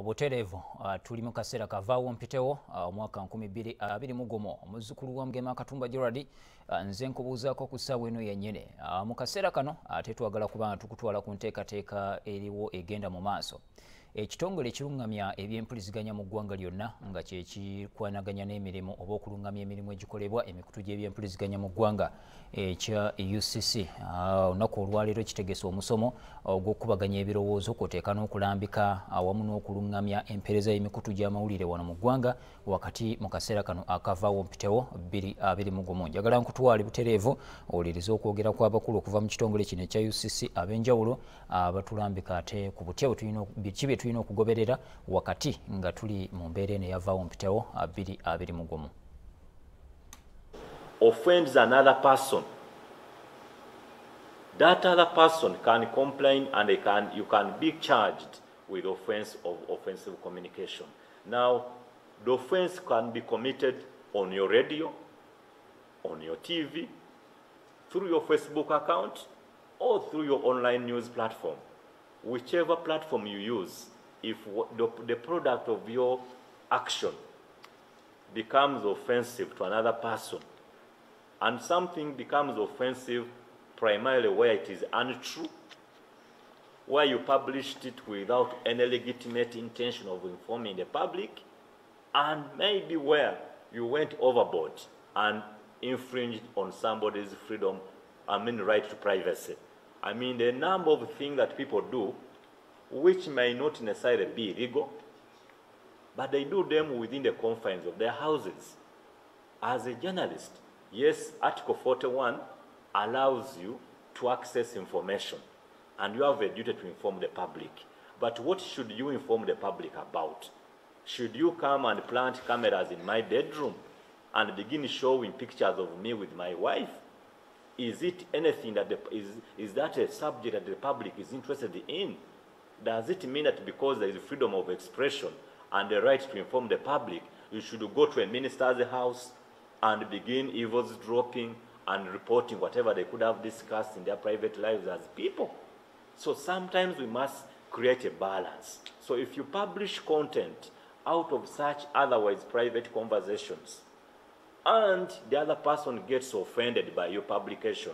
obutereevu tuli mu kaseera kavaawo mpitewo omwaka 2021 omuzzukulu wa Mugema Katumba Gerald nze nkubuuzaako ku ssaawa eno yennyini mu kaseera kano ate twagala kuba tukutwala ku nteekateeka eriwo egenda mu maaso. Ekitongole ekirungamya ebyempuliziganya mu ggwanga lyonna nga kye kikwanaganya n'emirimu oba okulungamya emirimu egikolebwa emikutu gy'ebyempuliziganya mu ggwanga ekya UCC olunaku olwaleero kitegese omusomo ogw'okubaganya ebirowoozo kwoteeka n'okulambika awamu n'okulungamya empeereza y'emikutu gy'amawulire wano mu ggwanga wakati mu kaseera kano akavaawo mpitewo 2021. Njagala nkutwale butereevu owulirize okwogera kw'abakulu okuva mu kitongole kino ekya UCC ab'enjawulo abatulambika ate ku butya tulina okugoberera wakati nga tuli mu mbeera eno eyavaawo mpitewo 2021. Offends another person, that other person can complain and you can be charged with offense of offensive communication. Now, the offense can be committed on your radio, on your TV, through your Facebook account, or through your online news platform. Whichever platform you use, if the product of your action becomes offensive to another person, and something becomes offensive primarily where it is untrue, where you published it without any legitimate intention of informing the public, and maybe where you went overboard and infringed on somebody's freedom, right to privacy. The number of things that people do which may not necessarily be illegal, but they do them within the confines of their houses. As a journalist, yes, Article 41 allows you to access information, and you have a duty to inform the public. But what should you inform the public about? Should you come and plant cameras in my bedroom and begin showing pictures of me with my wife? Is it anything that is that a subject that the public is interested in? Does it mean that because there is freedom of expression and the right to inform the public, you should go to a minister's house and begin eavesdropping and reporting whatever they could have discussed in their private lives as people? So sometimes we must create a balance. So if you publish content out of such otherwise private conversations, and the other person gets offended by your publication,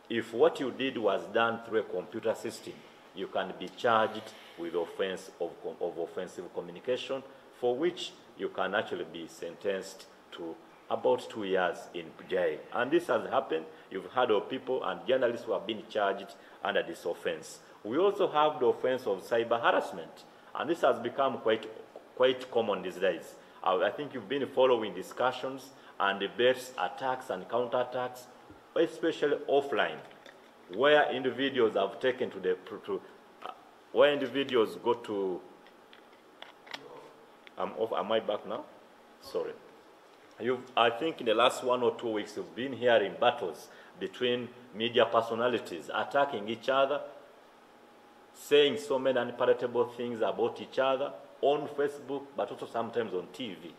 if what you did was done through a computer system, you can be charged with offense of offensive communication, for which you can actually be sentenced to about 2 years in jail. And this has happened. You've heard of people and journalists who have been charged under this offense. We also have the offense of cyber harassment, and this has become quite common these days. I think you've been following discussions and debates, attacks and counterattacks, especially offline, where individuals have taken where individuals go to. I'm off. Am I back now? Sorry. I think in the last 1 or 2 weeks, you've been hearing battles between media personalities attacking each other, saying so many unpalatable things about each other on Facebook, but also sometimes on TV.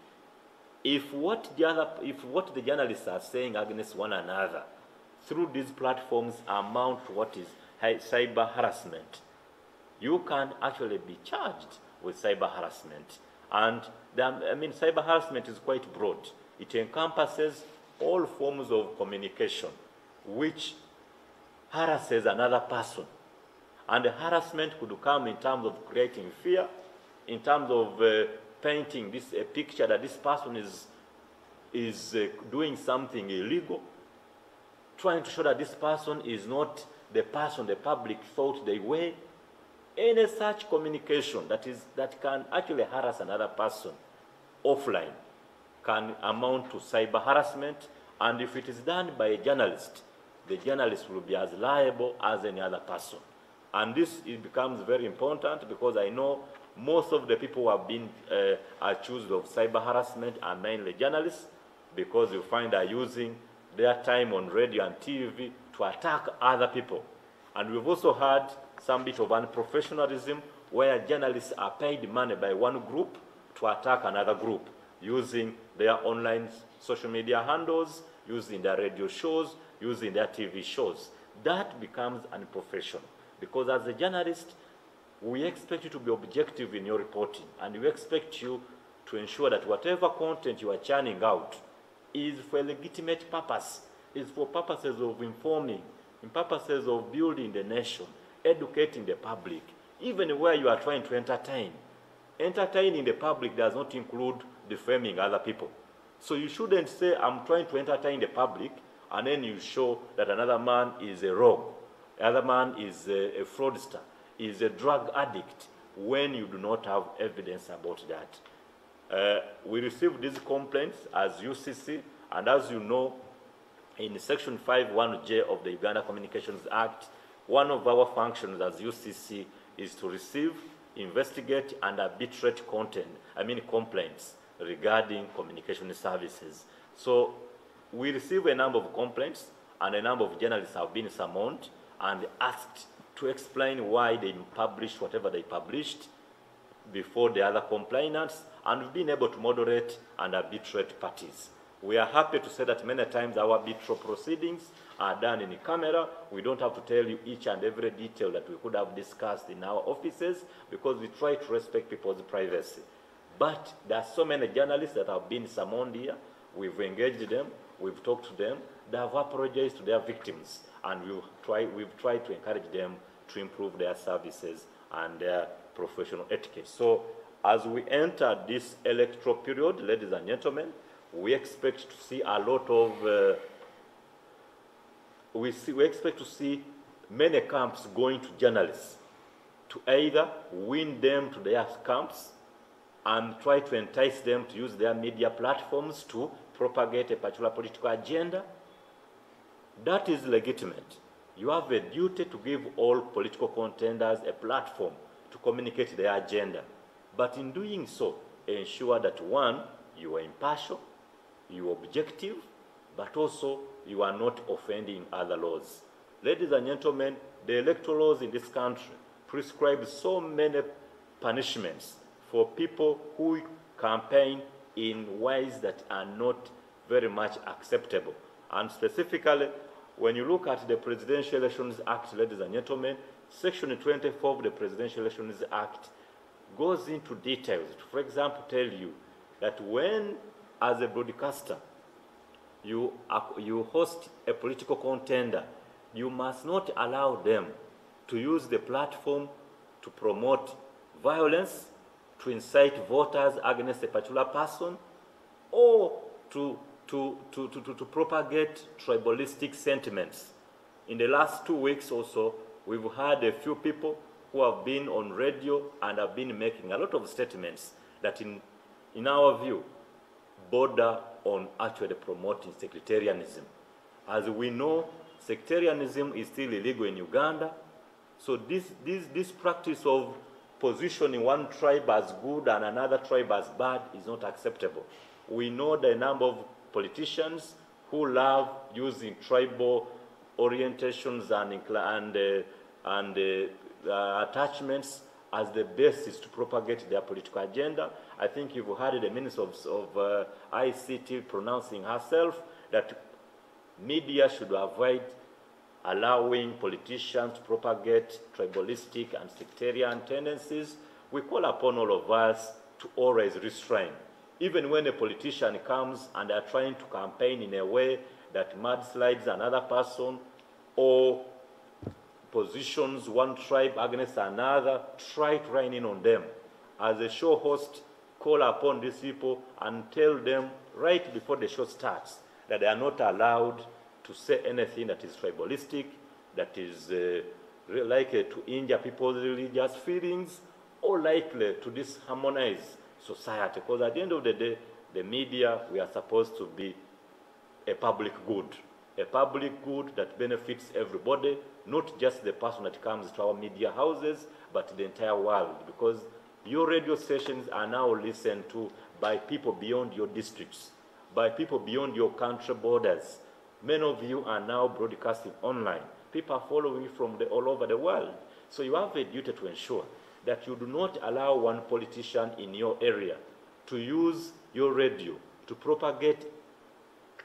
If what the journalists are saying against one another through these platforms amount to what is cyber harassment, you can actually be charged with cyber harassment. And cyber harassment is quite broad. It encompasses all forms of communication which harasses another person. And the harassment could come in terms of creating fear, in terms of painting a picture that this person is doing something illegal, trying to show that this person is not the person the public thought they were. Any such communication that can actually harass another person offline can amount to cyber harassment, and if it is done by a journalist, the journalist will be as liable as any other person. And this becomes very important because I know most of the people who have been accused of cyber harassment are mainly journalists, because you find they're using their time on radio and TV to attack other people. And we've also had some bit of unprofessionalism where journalists are paid money by one group to attack another group using their online social media handles, using their radio shows, using their TV shows. That becomes unprofessional, because as a journalist, we expect you to be objective in your reporting, and we expect you to ensure that whatever content you are churning out is for a legitimate purpose, is for purposes of informing, in purposes of building the nation, educating the public, even where you are trying to entertain. Entertaining the public does not include defaming other people. So you shouldn't say, I'm trying to entertain the public, and then you show that another man is a rogue, another man is a fraudster, is a drug addict, when you do not have evidence about that. We received these complaints as UCC, and as you know, in Section 5(1)J of the Uganda Communications Act, one of our functions as UCC is to receive, investigate, and arbitrate complaints regarding communication services. So we receive a number of complaints, and a number of journalists have been summoned and asked to explain why they published whatever they published before the other complainants, and we've been able to moderate and arbitrate parties. We are happy to say that many times our arbitral proceedings are done in camera. We don't have to tell you each and every detail that we could have discussed in our offices, because we try to respect people's privacy. But there are so many journalists that have been summoned here. We've engaged them, we've talked to them, they have apologized to their victims, and we've tried to encourage them to improve their services and their professional etiquette. So as we enter this electoral period, ladies and gentlemen, we expect to see a lot of, we expect to see many camps going to journalists to either win them to their camps and try to entice them to use their media platforms to propagate a particular political agenda. That is legitimate. You have a duty to give all political contenders a platform to communicate their agenda. But in doing so, ensure that, one, you are impartial, you are objective, but also you are not offending other laws. Ladies and gentlemen, the electoral laws in this country prescribe so many punishments for people who campaign in ways that are not very much acceptable. And specifically, when you look at the Presidential Elections Act, ladies and gentlemen, Section 24 of the Presidential Elections Act goes into details to, for example, tell you that when, as a broadcaster, you host a political contender, you must not allow them to use the platform to promote violence, to incite voters against a particular person, or to propagate tribalistic sentiments. In the last 2 weeks or so, we've had a few people who have been on radio and have been making a lot of statements that, in our view, border on actually promoting sectarianism. As we know, sectarianism is still illegal in Uganda, so this practice of positioning one tribe as good and another tribe as bad is not acceptable. We know the number of politicians who love using tribal orientations and attachments as the basis to propagate their political agenda. I think you've heard the Minister of ICT pronouncing herself that media should avoid allowing politicians to propagate tribalistic and sectarian tendencies. We call upon all of us to always restrain. Even when a politician comes and they are trying to campaign in a way that mudslides another person or positions one tribe against another, try to rein in on them. As a show host, call upon these people and tell them right before the show starts that they are not allowed to say anything that is tribalistic, that is likely to injure people's religious feelings, or likely to disharmonize society. Because at the end of the day, the media, we are supposed to be a public good that benefits everybody, not just the person that comes to our media houses, but the entire world. Because your radio stations are now listened to by people beyond your districts, by people beyond your country borders. Many of you are now broadcasting online. People are following you from all over the world. So you have a duty to ensure that you do not allow one politician in your area to use your radio to propagate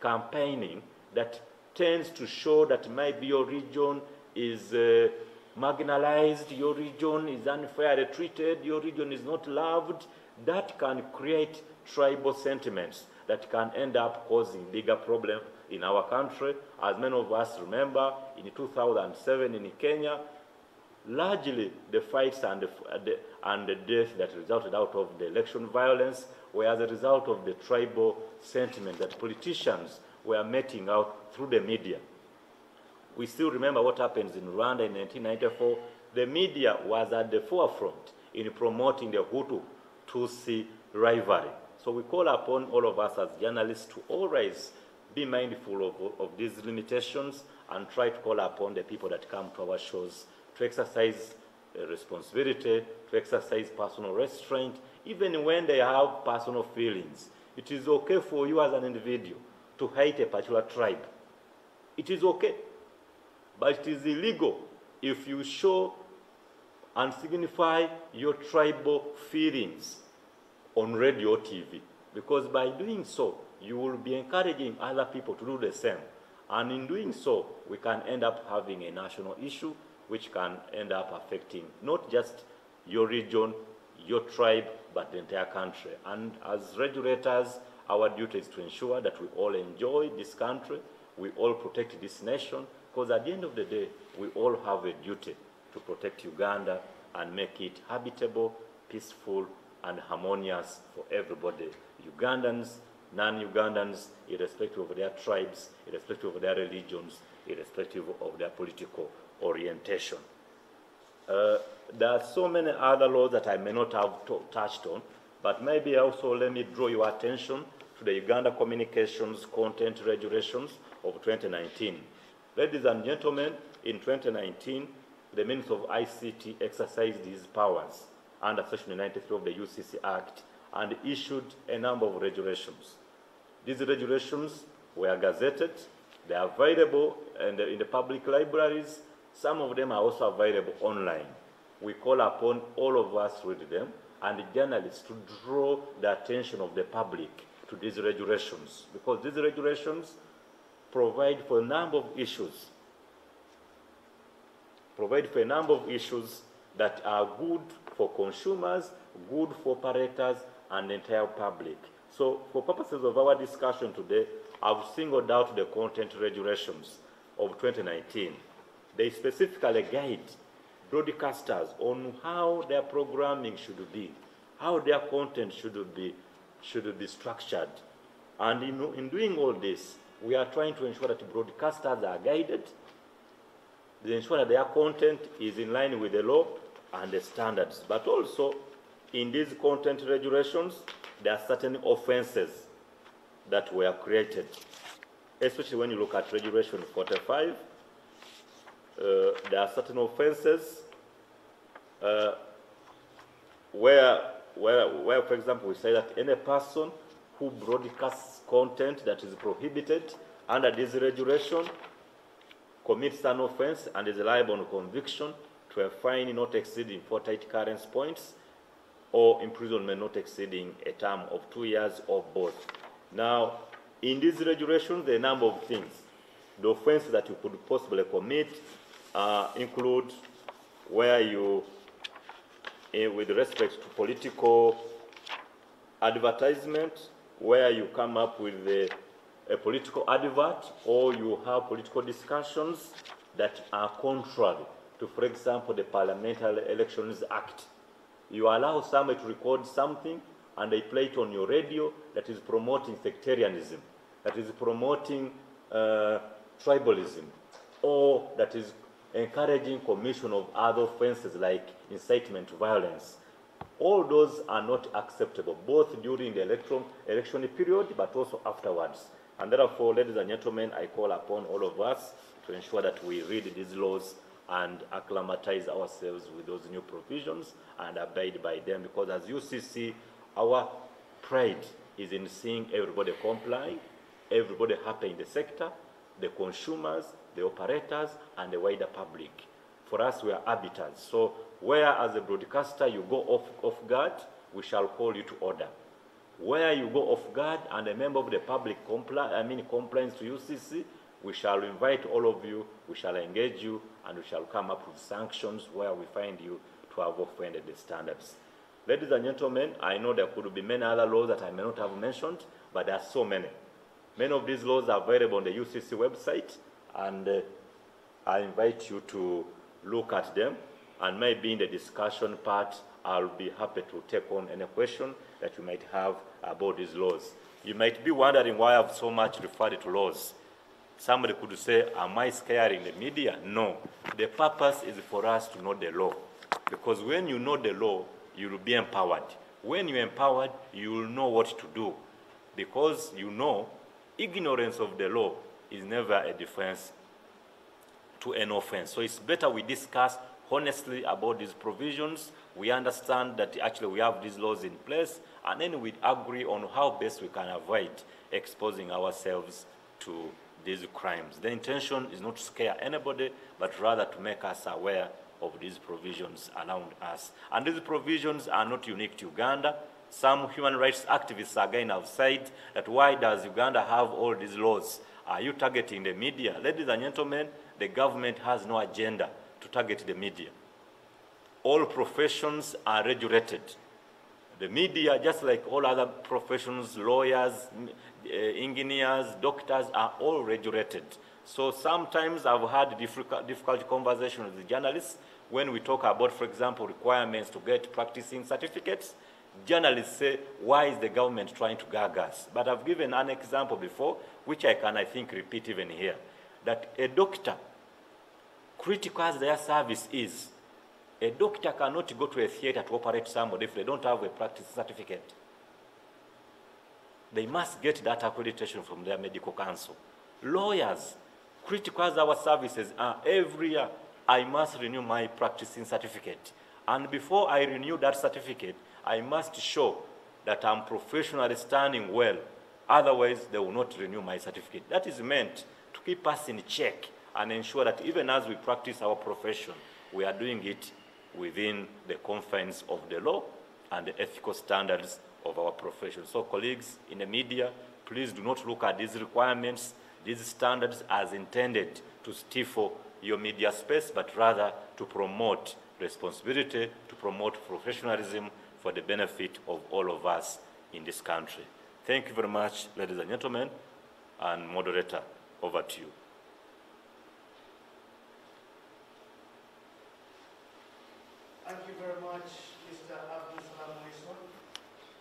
campaigning that tends to show that maybe your region is marginalized, your region is unfairly treated, your region is not loved, that can create tribal sentiments that can end up causing bigger problems in our country. As many of us remember, in 2007 in Kenya, largely the fights and the death that resulted out of the election violence were as a result of the tribal sentiment that politicians were meting out through the media. We still remember what happened in Rwanda in 1994. The media was at the forefront in promoting the Hutu-Tutsi rivalry. So we call upon all of us as journalists to always be mindful of these limitations and try to call upon the people that come to our shows to exercise responsibility, to exercise personal restraint, even when they have personal feelings. It is okay for you as an individual to hate a particular tribe. It is okay. But it is illegal if you show and signify your tribal feelings on radio or TV, because by doing so, you will be encouraging other people to do the same. And in doing so, we can end up having a national issue which can end up affecting not just your region, your tribe, but the entire country. And as regulators, our duty is to ensure that we all enjoy this country, we all protect this nation, because at the end of the day, we all have a duty to protect Uganda and make it habitable, peaceful, and harmonious for everybody. Ugandans, non-Ugandans, irrespective of their tribes, irrespective of their religions, irrespective of their political orientation. There are so many other laws that I may not have touched on, but maybe also let me draw your attention to the Uganda Communications Content Regulations of 2019. Ladies and gentlemen, in 2019, the Minister of ICT exercised his powers under Section 93 of the UCC Act and issued a number of regulations. These regulations were gazetted. They are available in the public libraries. Some of them are also available online. We call upon all of us to read them and the journalists to draw the attention of the public to these regulations, because these regulations provide for a number of issues. That are good for consumers, good for operators, and the entire public. So for purposes of our discussion today, I've singled out the content regulations of 2019. They specifically guide broadcasters on how their programming should be, how their content should be structured. And in doing all this, we are trying to ensure that broadcasters are guided, they ensure that their content is in line with the law and the standards. But also, in these content regulations, there are certain offenses that were created, especially when you look at Regulation 45. There are certain offenses where, for example, we say that any person who broadcasts content that is prohibited under this regulation commits an offense and is liable on conviction to a fine not exceeding 48 currency points or imprisonment not exceeding a term of 2 years or both. Now, in these regulations, there are a number of things. The offenses that you could possibly commit include where you, with respect to political advertisement, where you come up with a political advert or you have political discussions that are contrary to, for example, the Parliamentary Elections Act. You allow somebody to record something and they play it on your radio that is promoting sectarianism, that is promoting tribalism, or that is encouraging commission of other offenses like incitement to violence. All those are not acceptable, both during the election period, but also afterwards. And therefore, ladies and gentlemen, I call upon all of us to ensure that we read these laws and acclimatize ourselves with those new provisions and abide by them, because as UCC, our pride is in seeing everybody comply, everybody happy in the sector, the consumers, the operators, and the wider public. For us, we are arbiters. So where as a broadcaster you go off guard, we shall call you to order. Where you go off guard and a member of the public complies to UCC, we shall invite all of you, we shall engage you, and we shall come up with sanctions where we find you to have offended the standards. Ladies and gentlemen, I know there could be many other laws that I may not have mentioned, but there are so many. Many of these laws are available on the UCC website, and I invite you to look at them, and maybe in the discussion part, I'll be happy to take on any question that you might have about these laws. You might be wondering why I've so much referred to laws. Somebody could say, am I scaring the media? No. The purpose is for us to know the law. Because when you know the law, you will be empowered. When you're empowered, you will know what to do. Because you know, ignorance of the law is never a defense to an offense. So it's better we discuss honestly about these provisions. We understand that actually we have these laws in place, and then we agree on how best we can avoid exposing ourselves to these crimes. The intention is not to scare anybody, but rather to make us aware of these provisions around us. And these provisions are not unique to Uganda. Some human rights activists again have said that why does Uganda have all these laws? Are you targeting the media? Ladies and gentlemen, the government has no agenda to target the media. All professions are regulated. The media, just like all other professions, lawyers, engineers, doctors, are all regulated. So sometimes I've had difficult conversations with journalists when we talk about, for example, requirements to get practicing certificates. Journalists say, why is the government trying to gag us? But I've given an example before, which I can, I think, repeat even here, that a doctor, critical as their service is, a doctor cannot go to a theater to operate somebody if they don't have a practice certificate. They must get that accreditation from their medical council. Lawyers, critical as our services are, every year I must renew my practicing certificate. And before I renew that certificate, I must show that I'm professionally standing well. Otherwise, they will not renew my certificate. That is meant to keep us in check and ensure that even as we practice our profession, we are doing it within the confines of the law and the ethical standards of our profession. So colleagues in the media, please do not look at these requirements, these standards as intended to stifle your media space, but rather to promote responsibility, to promote professionalism for the benefit of all of us in this country. Thank you very much, ladies and gentlemen, and moderator, over to you. Thank you very much, Mr. Abdul-Salam.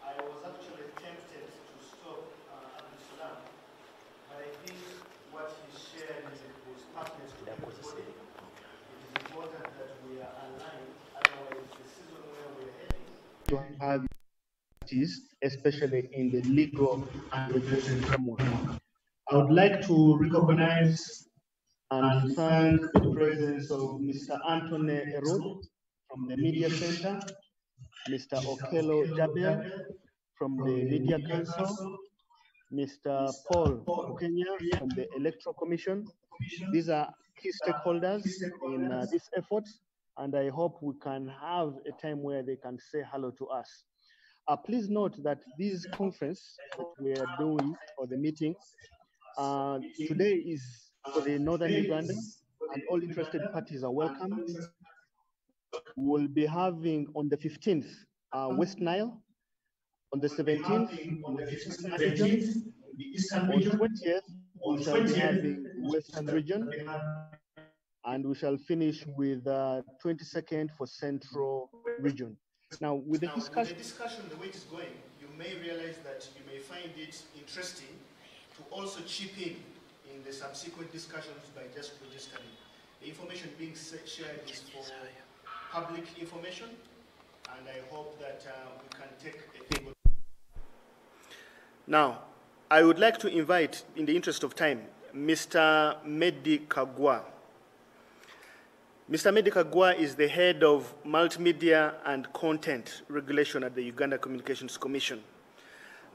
I was actually tempted to stop Abdul-Salam, but I think what he shared is pertinent to everybody. It is important that we are aligned, otherwise the season where we're heading to have especially in the legal and regulatory framework. I would like to recognize and thank the presence of Mr. Anthony Erod from the Media Center, Mr. Okello Jabel from the Media Council, Mr. Paul Okenya from the Electoral Commission. These are key stakeholders in this effort, and I hope we can have a time where they can say hello to us. Please note that this conference that we are doing, or the meeting, today is for the Northern Uganda, and all interested parties are welcome. We'll be having on the 15th, West Nile, on the 17th, Western region, on 20th, we shall be having Western region, and we shall finish with 22nd for Central region. Now, with the discussion, the way it's going, you may realize that you may find it interesting to also chip in the subsequent discussions by just registering. The information being shared is for public information, and I hope that we can take a table. Now, I would like to invite, in the interest of time, Mr. Mateeka. Mr. Mateeka is the head of multimedia and content regulation at the Uganda Communications Commission.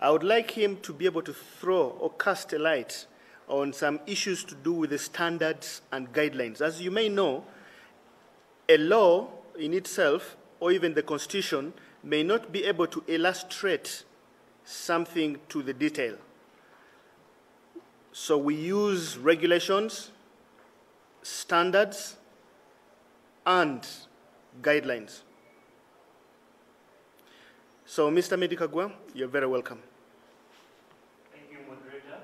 I would like him to be able to throw or cast a light on some issues to do with the standards and guidelines. As you may know, a law in itself, or even the Constitution, may not be able to illustrate something to the detail. So we use regulations, standards, and guidelines. So, Mr. Mateeka, you're very welcome. Thank you, moderator.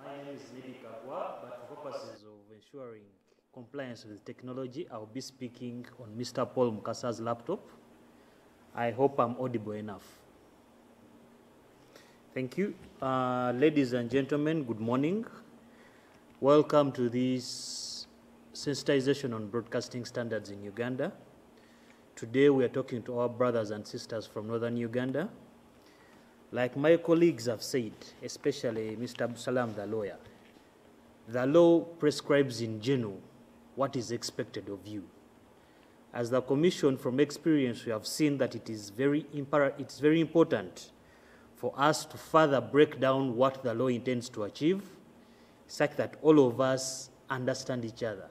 My name is Mateeka, but for purposes of ensuring compliance with technology, I'll be speaking on Mr. Paul Mukasa's laptop. I hope I'm audible enough. Thank you. Ladies and gentlemen, good morning. Welcome to this sensitization on broadcasting standards in Uganda. Today we are talking to our brothers and sisters from northern Uganda. Like my colleagues have said, especially Mr. Abdusalam, the lawyer, the law prescribes in general what is expected of you. As the Commission, from experience, we have seen that it's very important for us to further break down what the law intends to achieve, such that all of us understand each other.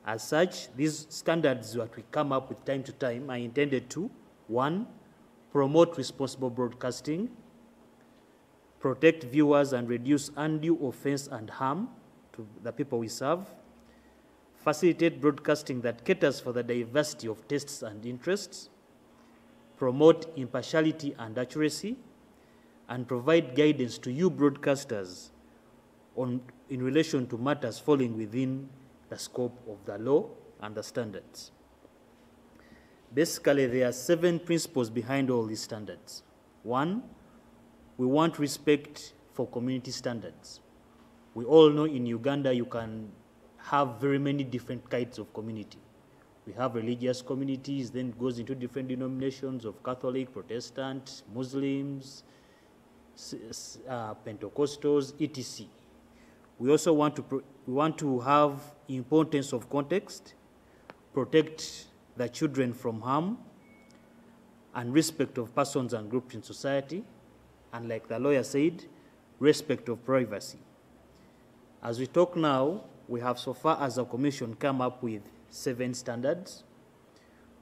As such, these standards that we come up with time to time are intended to, 1, promote responsible broadcasting, protect viewers and reduce undue offense and harm to the people we serve, facilitate broadcasting that caters for the diversity of tastes and interests, promote impartiality and accuracy, and provide guidance to you broadcasters in relation to matters falling within the scope of the law and the standards. Basically, there are 7 principles behind all these standards. 1, we want respect for community standards. We all know in Uganda you can have very many different kinds of community. We have religious communities, then it goes into different denominations of Catholic, Protestant, Muslims, Pentecostals, etc. We also want to have importance of context, protect the children from harm, and respect of persons and groups in society, and like the lawyer said, respect of privacy. As we talk now, we have so far as a commission come up with 7 standards.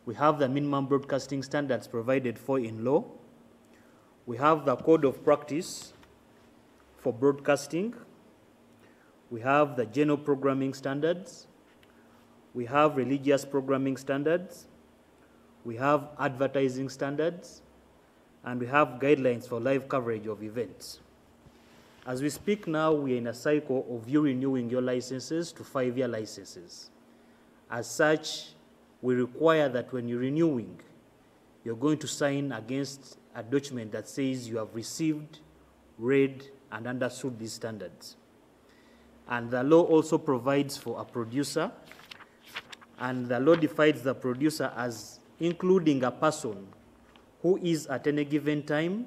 We have the minimum broadcasting standards provided for in law. We have the code of practice for broadcasting. We have the general programming standards. We have religious programming standards. We have advertising standards. And we have guidelines for live coverage of events. As we speak now, we are in a cycle of you renewing your licenses to 5-year licenses. As such, we require that when you're renewing, you're going to sign against a document that says you have received, read, and understood these standards. And the law also provides for a producer, and the law defines the producer as including a person who is at any given time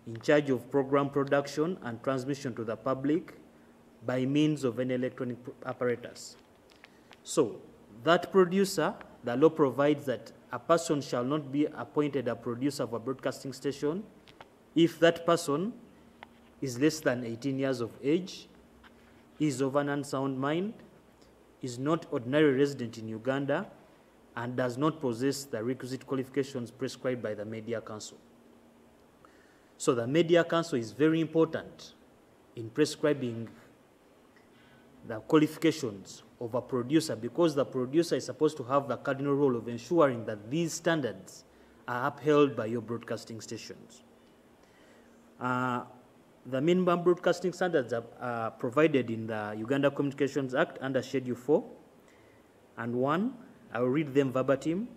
in charge of program production and transmission to the public by means of an electronic apparatus. So that producer, the law provides that a person shall not be appointed a producer of a broadcasting station if that person is less than 18 years of age, is of an unsound mind, is not ordinary resident in Uganda, and does not possess the requisite qualifications prescribed by the Media Council. So the Media Council is very important in prescribing the qualifications of a producer, because the producer is supposed to have the cardinal role of ensuring that these standards are upheld by your broadcasting stations. The minimum broadcasting standards are provided in the Uganda Communications Act under Schedule 4. And 1, I will read them verbatim.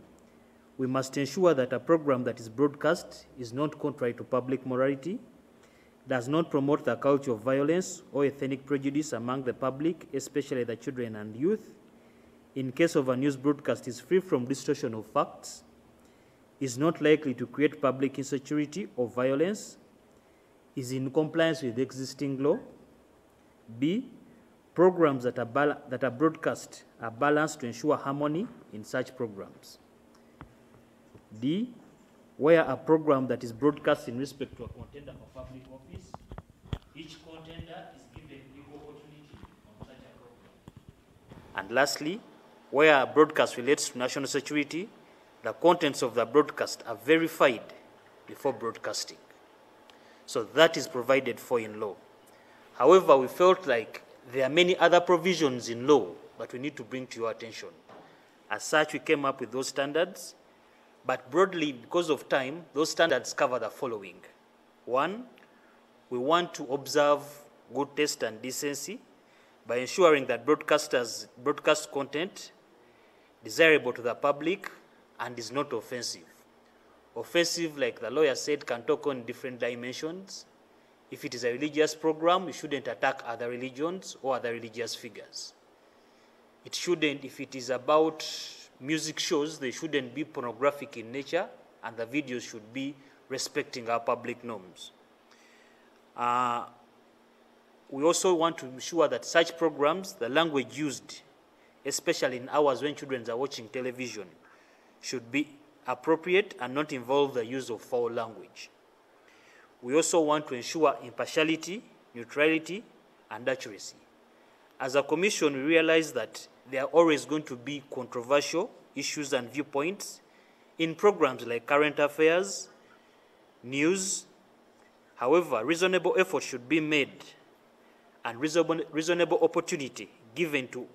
We must ensure that a program that is broadcast is not contrary to public morality, does not promote the culture of violence or ethnic prejudice among the public, especially the children and youth. In case of a news broadcast, is free from distortion of facts, is not likely to create public insecurity or violence, is in compliance with existing law. B, programs that are broadcast are balanced to ensure harmony in such programs. D, where a program that is broadcast in respect to a contender for public office, each contender is given equal opportunity on such a program. And lastly, where a broadcast relates to national security, the contents of the broadcast are verified before broadcasting. So that is provided for in law. However, we felt like there are many other provisions in law that we need to bring to your attention. As such, we came up with those standards, but broadly, because of time, those standards cover the following. One, we want to observe good taste and decency by ensuring that broadcast content desirable to the public and is not offensive. Offensive, like the lawyer said, can talk on different dimensions. If it is a religious program, you shouldn't attack other religions or other religious figures. It shouldn't, if it is about music shows, they shouldn't be pornographic in nature, and the videos should be respecting our public norms. We also want to ensure that such programs, the language used, especially in hours when children are watching television, should be appropriate and not involve the use of foul language. We also want to ensure impartiality, neutrality, and accuracy. As a commission, we realize that there are always going to be controversial issues and viewpoints in programs like current affairs, news. However, reasonable effort should be made and reasonable opportunity given to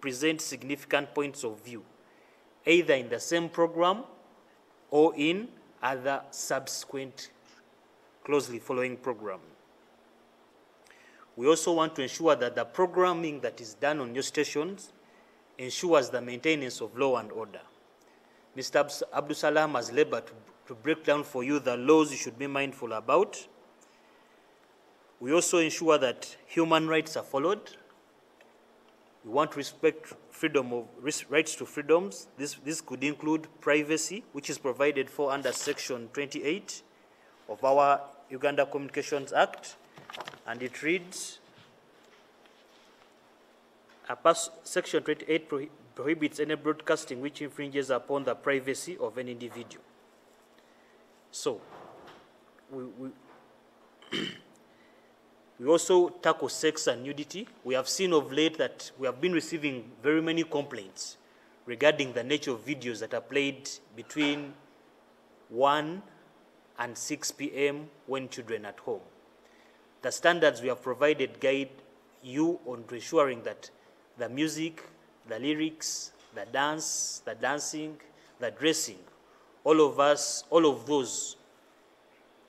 present significant points of view, either in the same program or in other subsequent closely following program. We also want to ensure that the programming that is done on your stations ensures the maintenance of law and order. Mr. Abdul Salam has labored to break down for you the laws you should be mindful about. We also ensure that human rights are followed. We want to respect rights to freedoms. This could include privacy, which is provided for under Section 28 of our Uganda Communications Act, and it reads, Section 28 prohibits any broadcasting which infringes upon the privacy of an individual. So, we also tackle sex and nudity. We have seen of late that we have been receiving very many complaints regarding the nature of videos that are played between 1 and 6 p.m. when children are at home. The standards we have provided guide you on ensuring that the music, the lyrics, the dance, the dancing, the dressing, all of those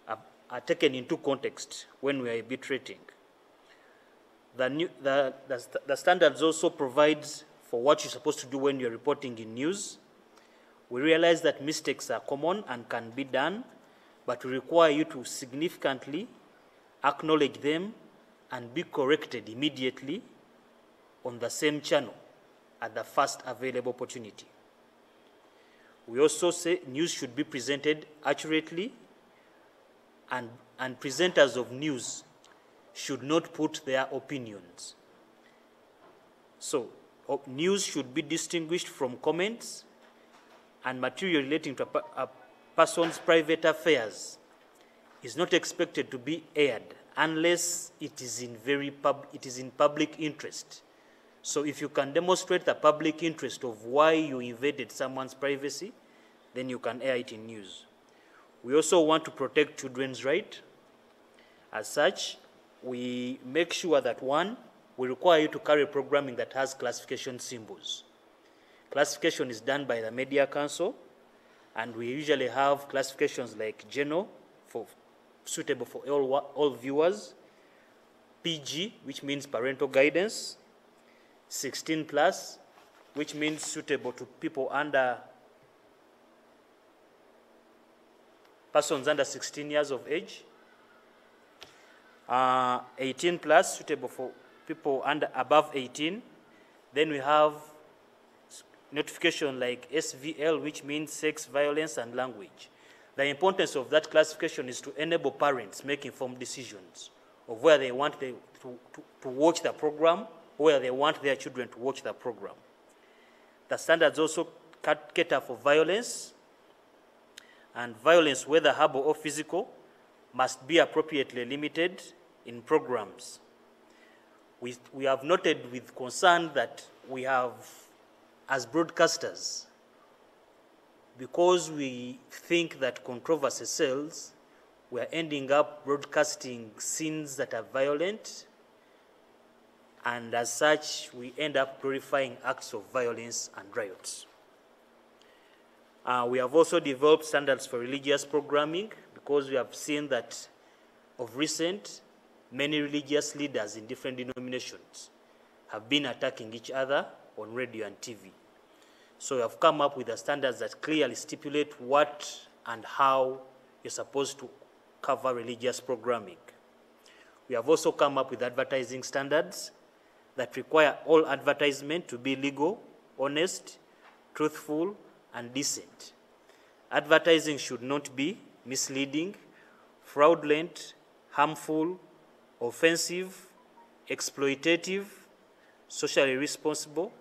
are taken into context when we are arbitrating. The standards also provides for what you're supposed to do when you're reporting in news. We realize that mistakes are common and can be done, but we require you to significantly acknowledge them and be corrected immediately on the same channel at the first available opportunity. We also say news should be presented accurately, and presenters of news should not put their opinions. So, news should be distinguished from comments, and material relating to a person's private affairs is not expected to be aired unless it is in public interest. So if you can demonstrate the public interest of why you invaded someone's privacy, then you can air it in news. We also want to protect children's rights. As such, we make sure that, one, we require you to carry programming that has classification symbols. Classification is done by the Media Council, and we usually have classifications like general, suitable for all viewers, PG, which means parental guidance, 16 plus, which means suitable to persons under 16 years of age, 18 plus, suitable for people above 18. Then we have notification like SVL, which means sex, violence, and language. The importance of that classification is to enable parents make informed decisions of where they want to watch the program, where they want their children to watch the program. The standards also cater for violence, and violence, whether verbal or physical, must be appropriately limited in programs. We have noted with concern that we have, as broadcasters, because we think that controversy sells, we are ending up broadcasting scenes that are violent, and as such, we end up glorifying acts of violence and riots. We have also developed standards for religious programming because we have seen that of recent, many religious leaders in different denominations have been attacking each other on radio and TV. So we have come up with the standards that clearly stipulate what and how you're supposed to cover religious programming. We have also come up with advertising standards that require all advertisement to be legal, honest, truthful, and decent. Advertising should not be misleading, fraudulent, harmful, offensive, exploitative, socially irresponsible,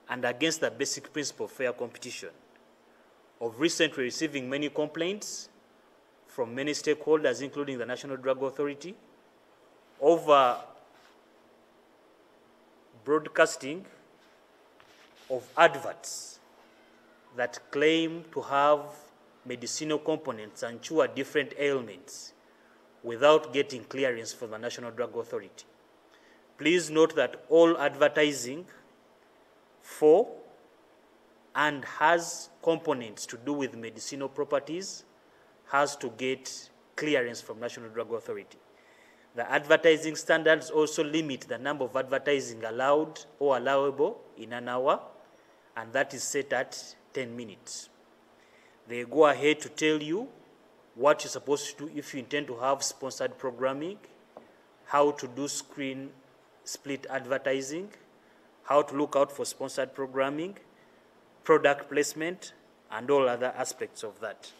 and against the basic principle of fair competition. Of recent, we're receiving many complaints from many stakeholders, including the National Drug Authority, over broadcasting of adverts that claim to have medicinal components and cure different ailments without getting clearance from the National Drug Authority. Please note that all advertising for and has components to do with medicinal properties has to get clearance from National Drug Authority. The advertising standards also limit the number of advertising allowed or allowable in an hour, and that is set at 10 minutes. They go ahead to tell you what you're supposed to do if you intend to have sponsored programming, how to do screen split advertising, how to look out for sponsored programming, product placement, and all other aspects of that.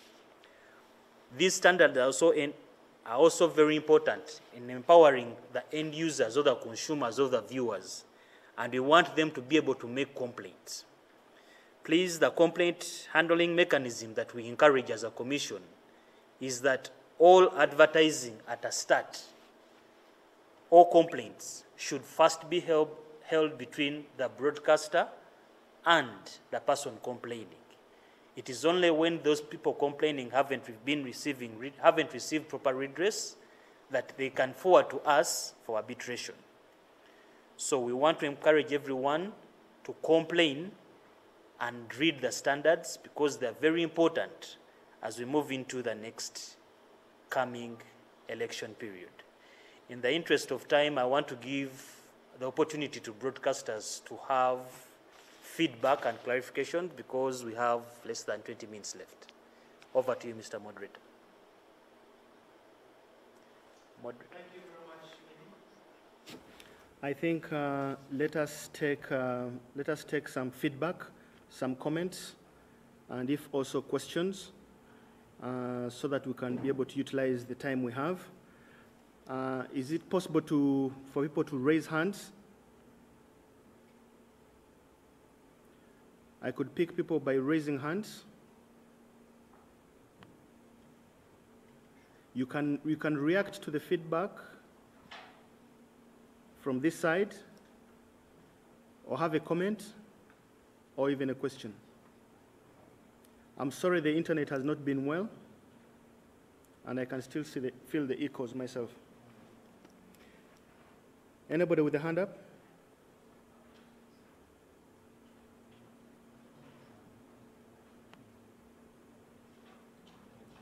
These standards are also very important in empowering the end users or the consumers or the viewers, and we want them to be able to make complaints. Please, the complaint handling mechanism that we encourage as a commission is that all advertising at a start, all complaints should first be held between the broadcaster and the person complaining. It is only when those people complaining haven't received proper redress that they can forward to us for arbitration. So we want to encourage everyone to complain and read the standards because they're very important as we move into the next coming election period. In the interest of time, I want to give the opportunity to broadcasters to have feedback and clarification because we have less than 20 minutes left. Over to you, Mr. Moderator. Thank you very much, Mini. I think let us take some feedback, some comments, and if also questions, so that we can be able to utilize the time we have. Is it possible for people to raise hands? I could pick people by raising hands. You can react to the feedback from this side, or have a comment, or even a question. I'm sorry the internet has not been well, and I can still feel the echoes myself. Anybody with a hand up?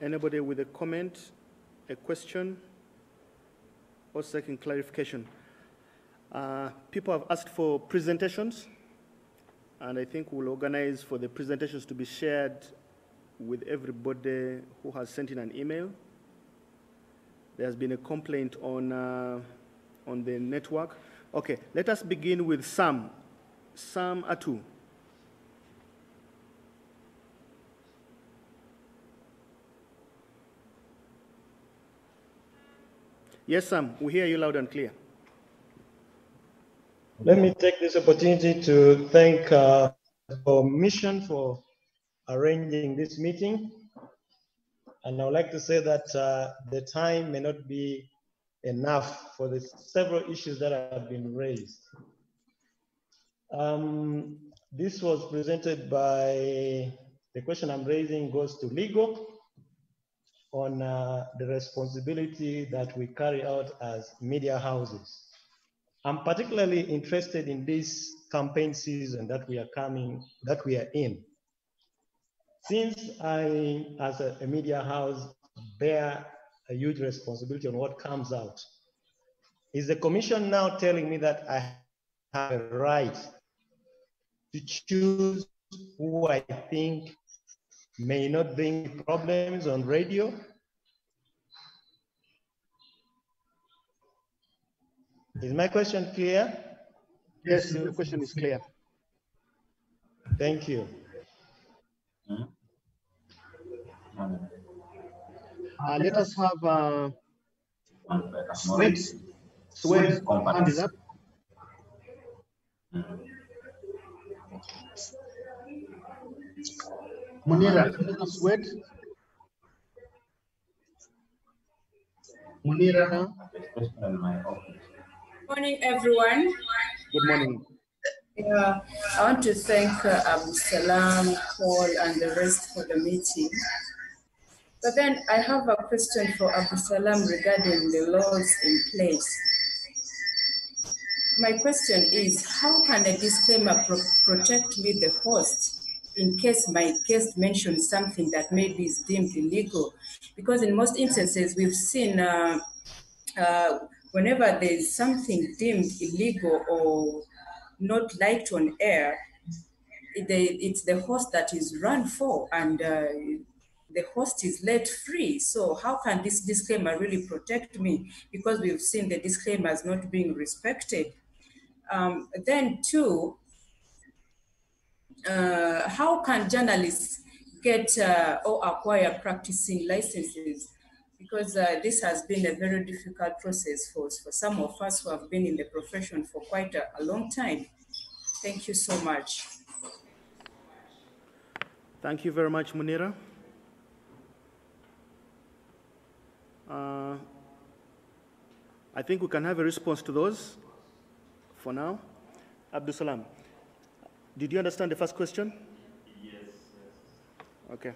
Anybody with a comment, a question, or seeking clarification? People have asked for presentations, and I think we'll organize for the presentations to be shared with everybody who has sent in an email. There's been a complaint on the network. Okay, let us begin with Sam Atu. Yes, Sam, we hear you loud and clear. Let me take this opportunity to thank the Commission for arranging this meeting. And I would like to say that the time may not be enough for the several issues that have been raised. This was presented by, the question I'm raising goes to legal on the responsibility that we carry out as media houses. I'm particularly interested in this campaign season that we are in. Since I, as a media house, bear a huge responsibility on what comes out, is the commission now telling me that I have a right to choose who I think may not bring problems on radio? Is my question clear? Yes, your question is clear. Thank you. Let us have Swed. Swed, hand is up. Munira, Swed. Munira. Morning, everyone. Good morning. Yeah, I want to thank Salam, Paul, and the rest for the meeting. But then I have a question for Abu Salam regarding the laws in place. My question is, how can a disclaimer protect me, the host, in case my guest mentions something that maybe is deemed illegal? Because in most instances, we've seen whenever there's something deemed illegal or not liked on air, it's the host that is run for, and the host is let free. So how can this disclaimer really protect me? Because we've seen the disclaimers not being respected. Then two, how can journalists get or acquire practicing licenses? Because this has been a very difficult process for some of us who have been in the profession for quite a long time. Thank you so much. Thank you very much, Munira. I think we can have a response to those for now. Abdul Salam, did you understand the first question? Yes. Okay.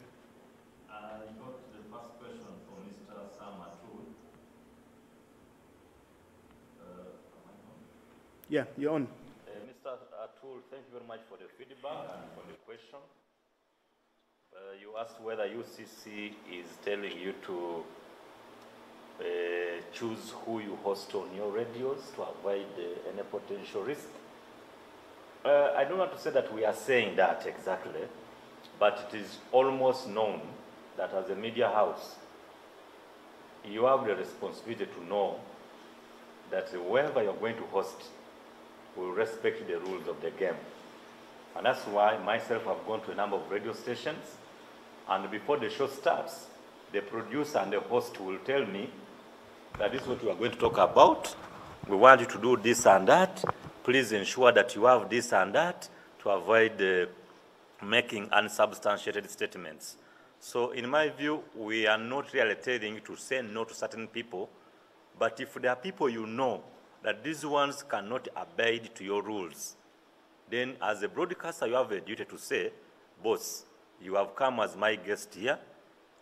I got the first question from Mr. Samatul. Yeah, you're on. Mr. Atul, thank you very much for the feedback and for the question. You asked whether UCC is telling you to choose who you host on your radios to avoid any potential risk. I don't want to say that we are saying that exactly, but it is almost known that as a media house, you have the responsibility to know that wherever you're going to host will respect the rules of the game. And that's why myself have gone to a number of radio stations, and before the show starts, the producer and the host will tell me that this is what we are going to talk about. We want you to do this and that. Please ensure that you have this and that to avoid making unsubstantiated statements. So in my view, we are not really telling you to say no to certain people, but if there are people you know that these ones cannot abide to your rules, then as a broadcaster, you have a duty to say, boss, you have come as my guest here,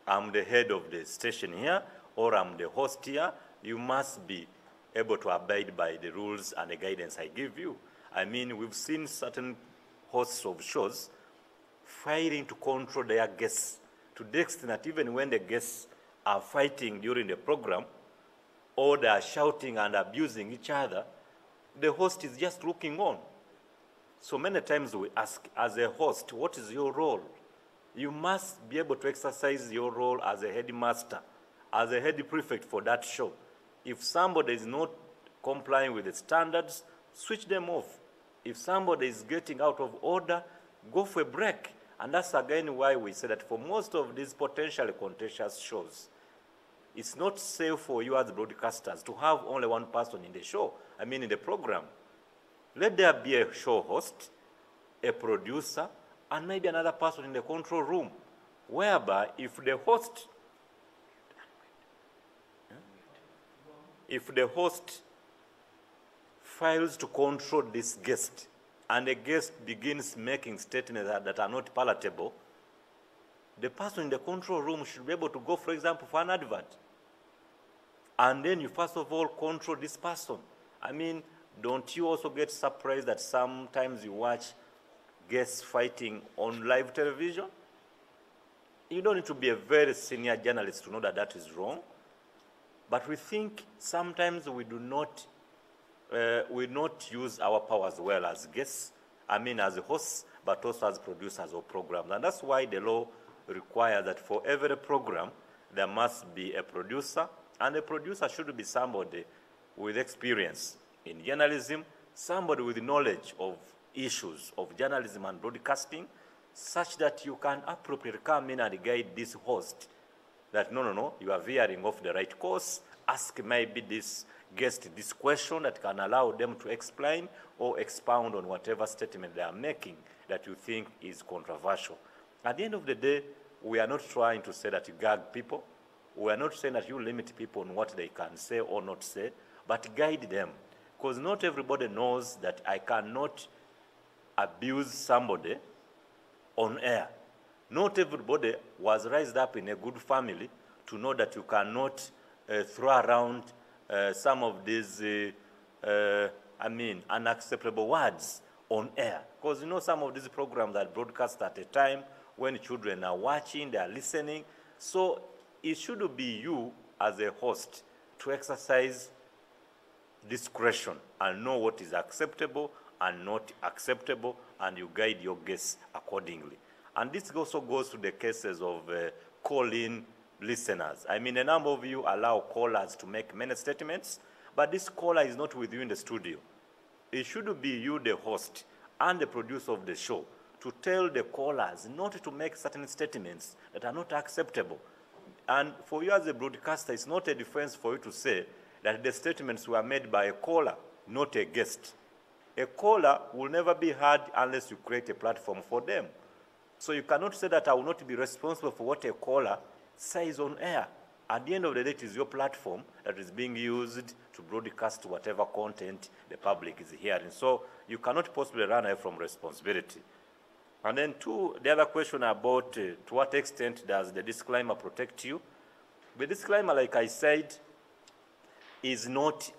I'm the head of the station here, or I'm the host here, you must be able to abide by the rules and the guidance I give you. I mean, we've seen certain hosts of shows failing to control their guests to the extent that even when the guests are fighting during the program, or they are shouting and abusing each other, the host is just looking on. So many times we ask, as a host, what is your role? You must be able to exercise your role as a headmaster, as a head prefect for that show. If somebody is not complying with the standards, switch them off. If somebody is getting out of order, go for a break. And that's again why we say that for most of these potentially contentious shows, it's not safe for you as broadcasters to have only one person in the show, I mean in the program. Let there be a show host, a producer, and maybe another person in the control room, whereby if the host fails to control this guest and the guest begins making statements that are not palatable, the person in the control room should be able to go, for example, for an advert. And then you first of all control this person. I mean, don't you also get surprised that sometimes you watch guests fighting on live television? You don't need to be a very senior journalist to know that that is wrong. But we think sometimes we do not use our powers well as guests, as hosts, but also as producers of programs. And that's why the law requires that for every program, there must be a producer, and a producer should be somebody with experience in journalism, somebody with knowledge of issues of journalism and broadcasting, such that you can appropriately come in and guide this host that, no, you are veering off the right course, ask maybe this guest this question that can allow them to explain or expound on whatever statement they are making that you think is controversial. At the end of the day, we are not trying to say that you gag people. We are not saying that you limit people on what they can say or not say, but guide them. Because not everybody knows that I cannot abuse somebody on air. Not everybody was raised up in a good family to know that you cannot throw around some of these, unacceptable words on air. Because some of these programs are broadcast at a time when children are watching, they are listening. So it should be you as a host to exercise discretion and know what is acceptable and not acceptable, and you guide your guests accordingly. And this also goes to the cases of call-in listeners. A number of you allow callers to make many statements, but this caller is not with you in the studio. It should be you, the host, and the producer of the show, to tell the callers not to make certain statements that are not acceptable. And for you as a broadcaster, it's not a defense for you to say that the statements were made by a caller, not a guest. A caller will never be heard unless you create a platform for them. So you cannot say that I will not be responsible for what a caller says on air. At the end of the day, it is your platform that is being used to broadcast whatever content the public is hearing. So you cannot possibly run away from responsibility. And then the other question about to what extent does the disclaimer protect you? The disclaimer, like I said, is not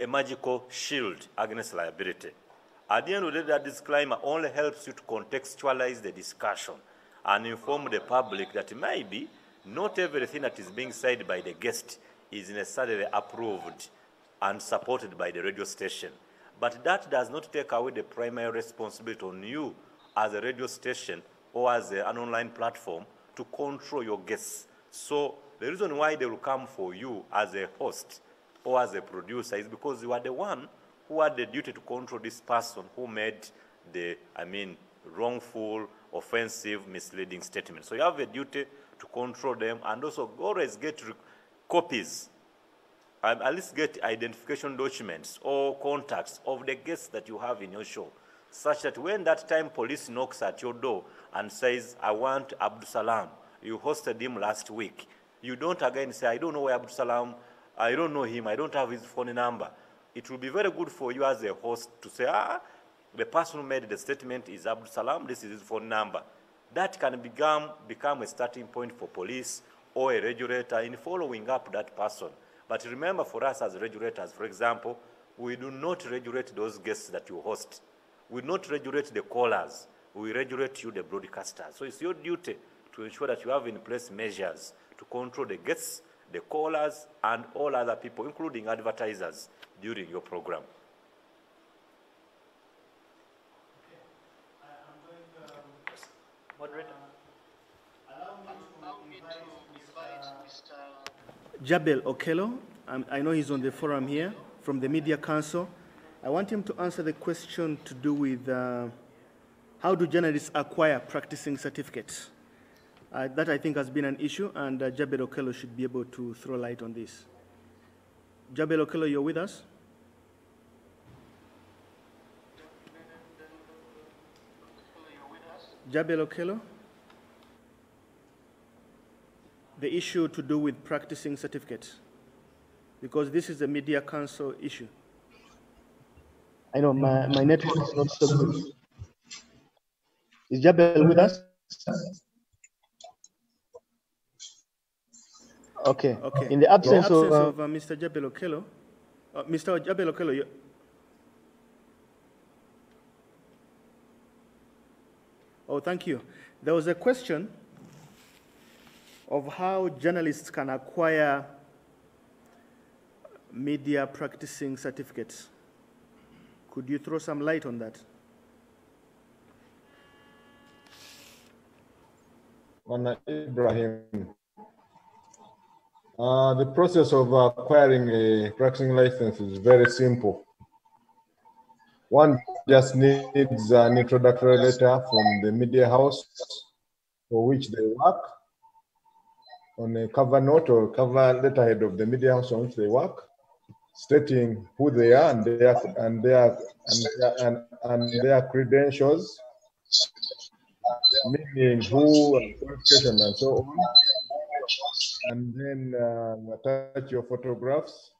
a magical shield against liability. At the end of the day, that disclaimer only helps you to contextualize the discussion and inform the public that maybe not everything that is being said by the guest is necessarily approved and supported by the radio station. But that does not take away the primary responsibility on you as a radio station or as an online platform to control your guests. So the reason why they will come for you as a host or as a producer is because you are the one who had the duty to control this person who made the, wrongful, offensive, misleading statement. So you have a duty to control them, and also always get copies, at least get identification documents or contacts of the guests that you have in your show, such that when that time police knocks at your door and says, I want Abdul Salam, you hosted him last week, you don't again say, I don't know where Abdul Salam, I don't know him, I don't have his phone number. It will be very good for you as a host to say, the person who made the statement is Abdul Salam, this is his phone number. That can become a starting point for police or a regulator in following up that person. But remember, for us as regulators, for example, we do not regulate those guests that you host. We do not regulate the callers. We regulate you, the broadcasters. So it's your duty to ensure that you have in place measures to control the guests, the callers, and all other people, including advertisers, during your program. Moderator. Allow me to invite Mr. Jabel Okello. I know he's on the forum here from the Media Council. I want him to answer the question to do with how do journalists acquire practicing certificates? That I think has been an issue, and Jabel Okello should be able to throw light on this. Jabel Okello, you're with us? Jabel Okello? The issue to do with practicing certificates, because this is a Media Council issue. I know my network is not so good. Is Jabel with us? Okay. In the absence of Mr. Jabel Okello, Mr. Jabel Okello, oh, thank you. There was a question of how journalists can acquire media practicing certificates. Could you throw some light on that? Ibrahim, the process of acquiring a practicing license is very simple. One just needs an introductory letter from the media house for which they work, on a cover note or cover letterhead of the media house on which they work, stating who they are and their credentials, meaning who, qualification, and so on. And then attach your photographs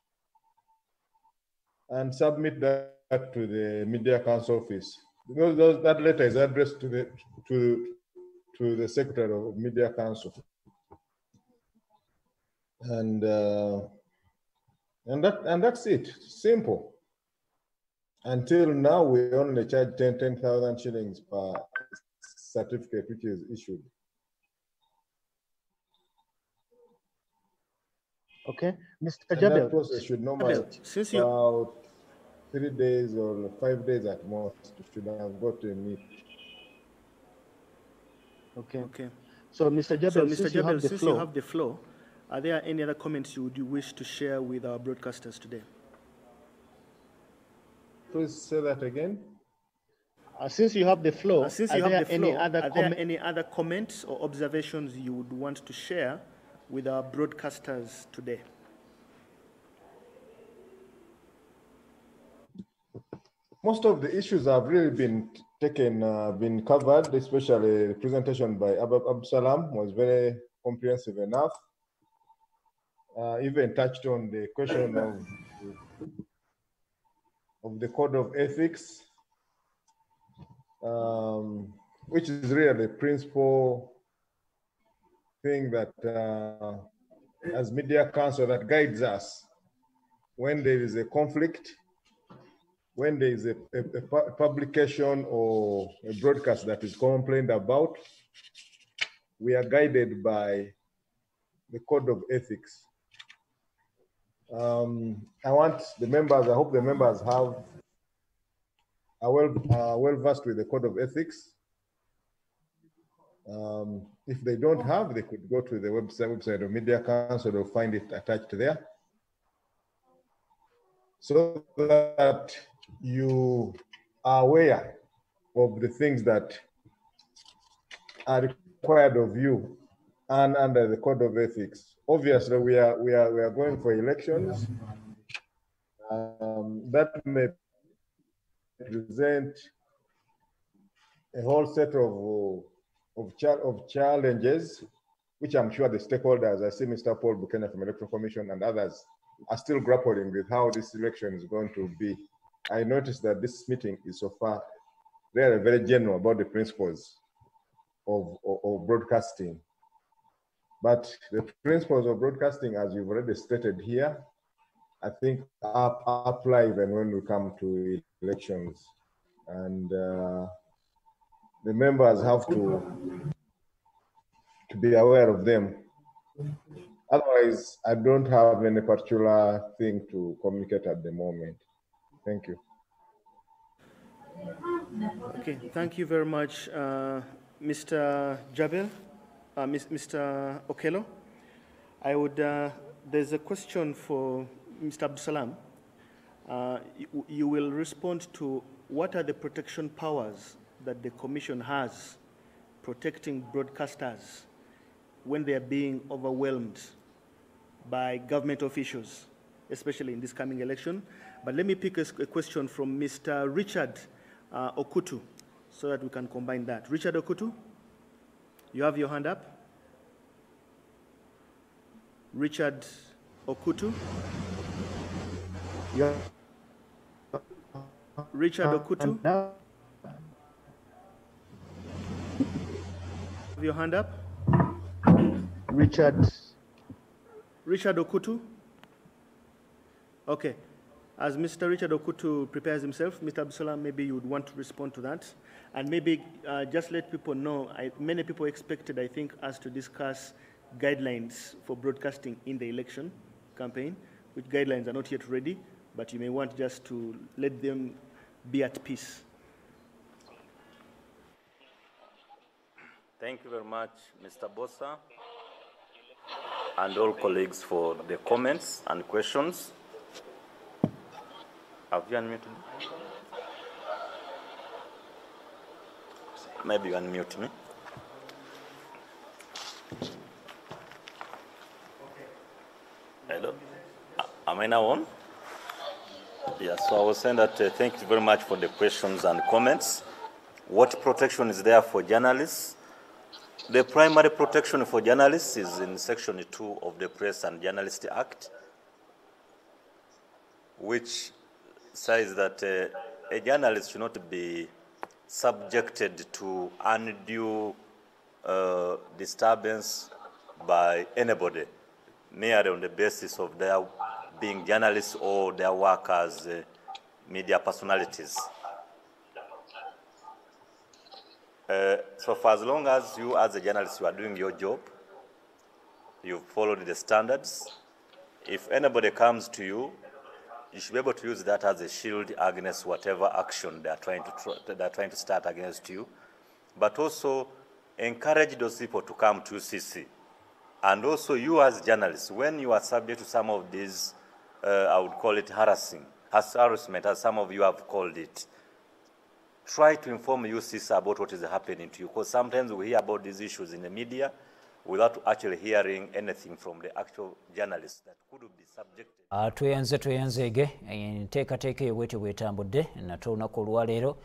and submit that to the Media Council office. Because that letter is addressed to the Secretary of Media Council. And that's it. Simple. Until now, we only charge 10,000 shillings per certificate which is issued. Okay, Mr. And Jabel. that process should normally take about 3 days or 5 days at most. You should have got a meet. Okay. Okay. So, Mr. Jabel, since you have the floor, are there any other comments you would wish to share with our broadcasters today? Please say that again. Since you have the floor, are there any other comments or observations you would want to share with our broadcasters today? Most of the issues have really been been covered, especially the presentation by Absalam was very comprehensive enough. Even touched on the question of the code of ethics, which is really the principal thing that, as Media Council, that guides us when there is a conflict, when there is a publication or a broadcast that is complained about. We are guided by the code of ethics. I want the members, I hope the members are well versed with the code of ethics. If they don't have, they could go to the website of Media Council, they'll find it attached there, so that you are aware of the things that are required of you and under the code of ethics. Obviously, we are going for elections. That may present a whole set of challenges, which I'm sure the stakeholders, I see Mr. Paul Buchanan from Electoral Commission and others, are still grappling with how this election is going to be. I noticed that this meeting is so far very general about the principles of broadcasting. But the principles of broadcasting, as you've already stated here, I think apply even when we come to elections. And the members have to be aware of them. Otherwise, I don't have any particular thing to communicate at the moment. Thank you. Okay, thank you very much, Mr. Jabel, Mr. Okello. I would, there's a question for Mr. Abdusalam. You will respond to what are the protection powers that the Commission has protecting broadcasters when they are being overwhelmed by government officials, especially in this coming election. But let me pick a question from Mr. Richard Okutu, so that we can combine that. Richard Okutu, you have your hand up. Richard Okutu. Yeah. Richard Okutu. Have your hand up. Richard Okutu. Okay. As Mr. Richard Okutu prepares himself, Mr. Abdusalam, maybe you would want to respond to that. And maybe just let people know, many people expected, I think, us to discuss guidelines for broadcasting in the election campaign, which guidelines are not yet ready, but you may want just to let them be at peace. Thank you very much, Mr. Bossa, and all colleagues for the comments and questions. Have you unmuted me? Maybe you unmute me. Hello? Am I now on? Yes, so I was saying that thank you very much for the questions and comments. What protection is there for journalists? The primary protection for journalists is in Section 2 of the Press and Journalist Act, which says that a journalist should not be subjected to undue disturbance by anybody, merely on the basis of their being journalists or their work as media personalities. So for as long as you as a journalist, you are doing your job, you've followed the standards, if anybody comes to you, you should be able to use that as a shield against whatever action they are trying to start against you, but also encourage those people to come to UCC. And also you as journalists, when you are subject to some of these, I would call it harassment, as some of you have called it, try to inform UCC about what is happening to you, because sometimes we hear about these issues in the media without actually hearing anything from the actual journalists that could be subjected. Tweyanzege enteekateeka ewete bwetambudde nate olunaku olwaleero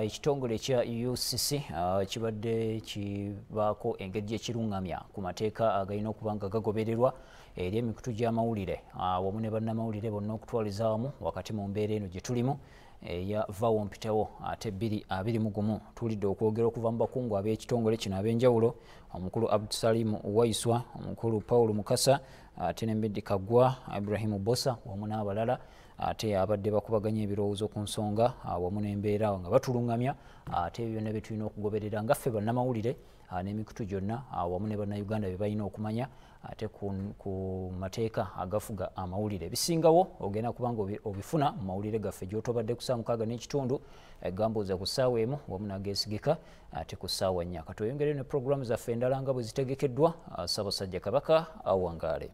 ekitongole kya UCC kibadde kibaako engeri gyekirungamya ku mateeka agalina okuba nga gagobererwa eri emikutu gy'amawulire wamu ne bannamawulire bonna okutwaliza wamu wakati mu mbeera eno gye tulimu ya vaawo mpitewo ate 2021 tulidde okwogera okuva mu bakungu ab'ekitongole kino ab'enjawulo omukulu Abdusalim Waiswa, omukulu Paul Mukasa, ate ne Mbeddi Kaggwa, Ibrahim Bossa wamu n'abalala ate abadde bakubaganya ebirowoozo ku nsonga wamu n'embeera nga batulungamya ate ebyo byonna bye tulina okugoberera nga ffe bannamawulire n'emikutu gyonna wamu ne bannayuganda bye balina okumanya ate ku mateeka agafuga amawulire bisingawo ogenda kubanga obifuna mu mawulire gaffe gy'otobadde ku ssaawa 6:30 Gambuuze ku ssaawa 1 wamu n'Ageesigika ate ku ssaawa 4 katweyongere ne pulogulaamu zaffe endala nga bwe zitegekeddwa Ssaabasajja Kabaka awangaale.